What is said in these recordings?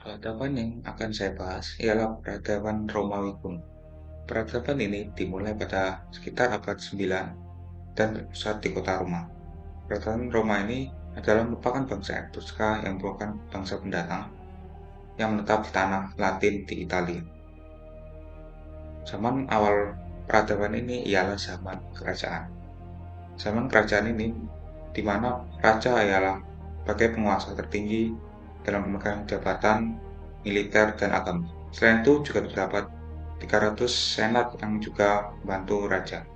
Peradaban yang akan saya bahas ialah peradaban Romawi kuno. Peradaban ini dimulai pada sekitar abad 9 dan berpusat di kota Roma. Peradaban Roma ini adalah merupakan bangsa Etruska yang merupakan bangsa pendatang yang menetap di tanah Latin di Italia. Zaman awal peradaban ini ialah zaman kerajaan. Zaman kerajaan ini di mana raja ialah sebagai penguasa tertinggi dalam memegang jabatan militer dan agama. Selain itu juga terdapat 300 senat yang juga membantu raja.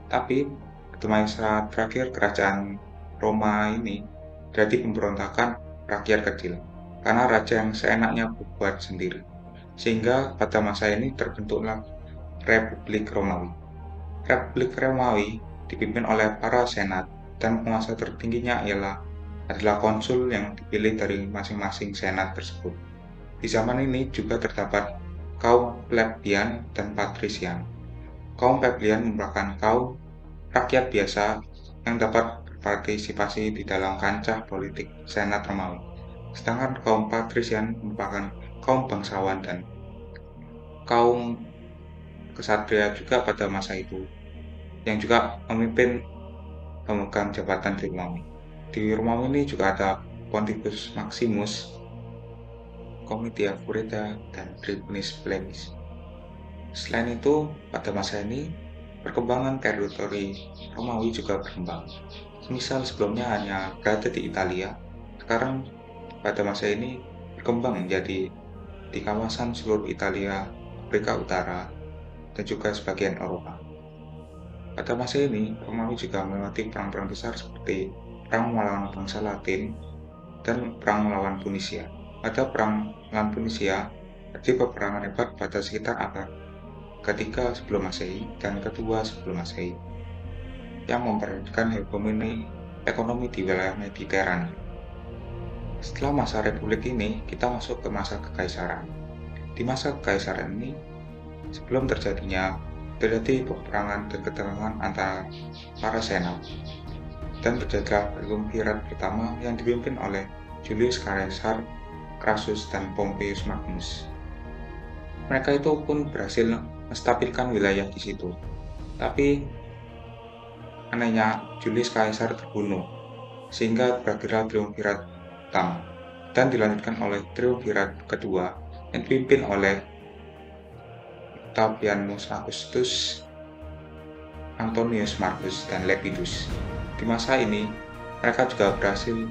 Tapi pada masa terakhir kerajaan Roma ini terjadi pemberontakan rakyat kecil karena raja yang seenaknya berbuat sendiri. Sehingga pada masa ini terbentuklah Republik Romawi. Republik Romawi dipimpin oleh para senat dan penguasa tertingginya adalah konsul yang dipilih dari masing-masing senat tersebut. Di zaman ini juga terdapat kaum plebeian dan patrisian. Kaum plebeian merupakan kaum rakyat biasa yang dapat berpartisipasi di dalam kancah politik senat Romawi. Sedangkan kaum patrisian merupakan kaum bangsawan dan kaum kesatria juga pada masa itu, yang juga memimpin pemegang jabatan di Romawi. Di Romawi ini juga ada Pontifex Maximus, Comitia Furita, dan Tribunis Plebis. Selain itu, pada masa ini, perkembangan teritori Romawi juga berkembang. Misal sebelumnya hanya berada di Italia, sekarang pada masa ini berkembang menjadi di kawasan seluruh Italia, Afrika Utara, dan juga sebagian Eropa. Pada masa ini, Romawi juga melewati perang-perang besar seperti perang melawan bangsa Latin dan perang melawan Tunisia. Pada perang melawan Tunisia, terjadi peperangan hebat pada sekitar abad ketiga sebelum Masehi dan kedua sebelum Masehi yang memperhatikan hegemoni ekonomi di wilayah Mediterania. Setelah masa republik ini, kita masuk ke masa kekaisaran. Di masa kekaisaran ini, sebelum terjadinya terjadi peperangan dan ketegangan antara para senat dan terjadilah triumvirat pertama yang dipimpin oleh Julius Caesar, Crassus, dan Pompeius Magnus. Mereka itu pun berhasil menstabilkan wilayah di situ. Tapi anehnya Julius Caesar terbunuh sehingga berakhirlah triumvirat pertama dan dilanjutkan oleh triumvirat kedua yang dipimpin oleh Octavianus Augustus, Antonius Marcus, dan Lepidus. Di masa ini, mereka juga berhasil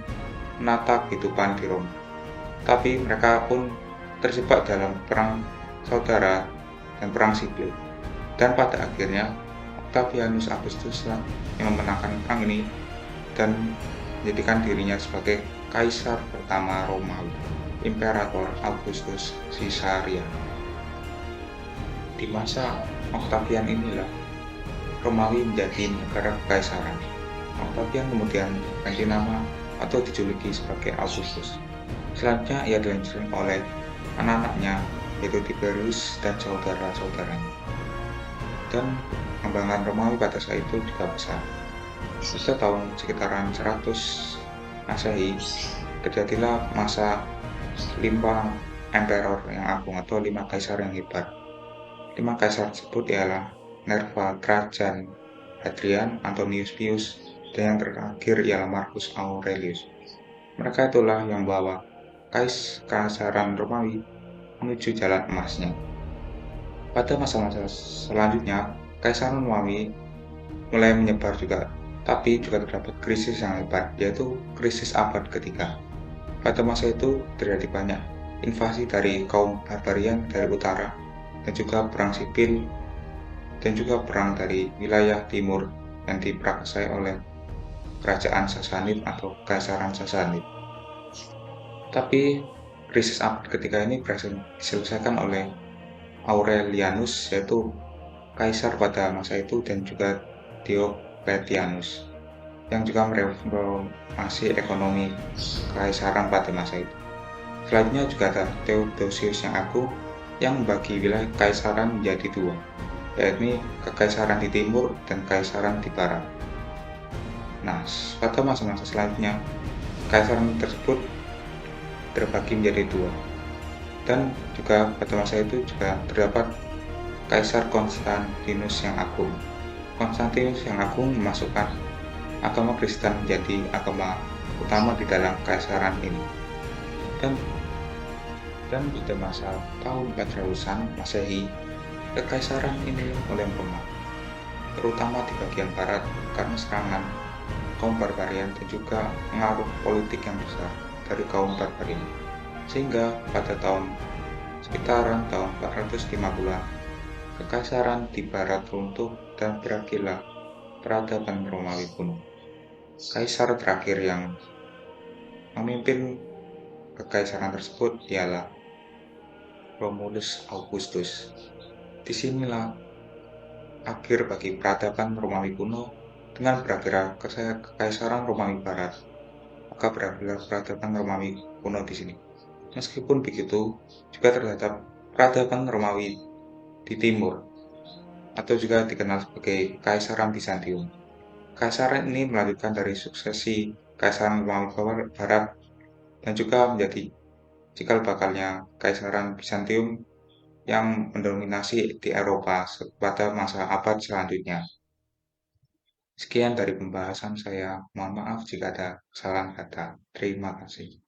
menata kehidupan di Roma. Tapi mereka pun terjebak dalam perang saudara dan perang sipil. Dan pada akhirnya, Octavianus Augustus yang memenangkan perang ini dan menjadikan dirinya sebagai kaisar pertama Romawi, Imperator Augustus Caesarion. Di masa Octavian inilah Romawi menjadi negara kekaisaran. Octavian kemudian ganti nama atau dijuluki sebagai Augustus. Selanjutnya ia dilanjutkan oleh anak-anaknya yaitu Tiberius dan saudara-saudaranya. Dan pengembangan Romawi pada saat itu juga besar. Pada tahun sekitaran 100 Masehi terjadilah masa 5 emperor yang agung atau 5 kaisar yang hebat. 5 kaisar tersebut ialah Nerva, Trajan, Hadrian, Antonius Pius, dan yang terakhir ialah Marcus Aurelius. Mereka itulah yang membawa kekaisaran Romawi menuju jalan emasnya. Pada masa-masa selanjutnya, kekaisaran Romawi mulai menyebar juga, tapi juga terdapat krisis yang hebat, yaitu krisis abad ketiga. Pada masa itu terjadi banyak invasi dari kaum barbarian dari utara, dan juga perang sipil, dan juga perang dari wilayah timur yang diprakarsai oleh kerajaan Sasanid atau Kekaisaran Sasanid. Tapi krisis abad ketiga ini berhasil diselesaikan oleh Aurelianus, yaitu kaisar pada masa itu, dan juga Diocletianus yang juga mereformasi ekonomi kekaisaran pada masa itu. Selanjutnya juga ada Theodosius yang agung yang membagi wilayah kekaisaran menjadi dua, yakni kekaisaran di timur dan kekaisaran di barat. Nah, pada masa-masa selanjutnya, kekaisaran tersebut terbagi menjadi dua. Dan juga pada masa itu juga terdapat Kaisar Konstantinus yang Agung. Konstantinus yang Agung memasukkan agama Kristen menjadi agama utama di dalam kekaisaran ini. Dan pada masa tahun 400-an Masehi, kekaisaran ini mulai melemah, terutama di bagian barat karena serangan kaum barbarian dan juga pengaruh politik yang besar dari kaum barbar ini. Sehingga pada sekitaran tahun 450-an, kekaisaran di barat runtuh dan berakhirlah peradaban Romawi kuno. Kaisar terakhir yang memimpin kekaisaran tersebut ialah Romulus Augustus. Disinilah akhir bagi peradaban Romawi kuno dengan berakhirnya kekaisaran Romawi Barat. Maka berakhirlah peradaban Romawi kuno di sini. Meskipun begitu, juga terdapat peradaban Romawi di timur, atau juga dikenal sebagai Kekaisaran Bizantium. Kekaisaran ini melanjutkan dari suksesi Kekaisaran Romawi Barat dan juga menjadi cikal bakalnya Kekaisaran Bizantium yang mendominasi di Eropa pada masa abad selanjutnya. Sekian dari pembahasan saya. Mohon maaf jika ada kesalahan kata. Terima kasih.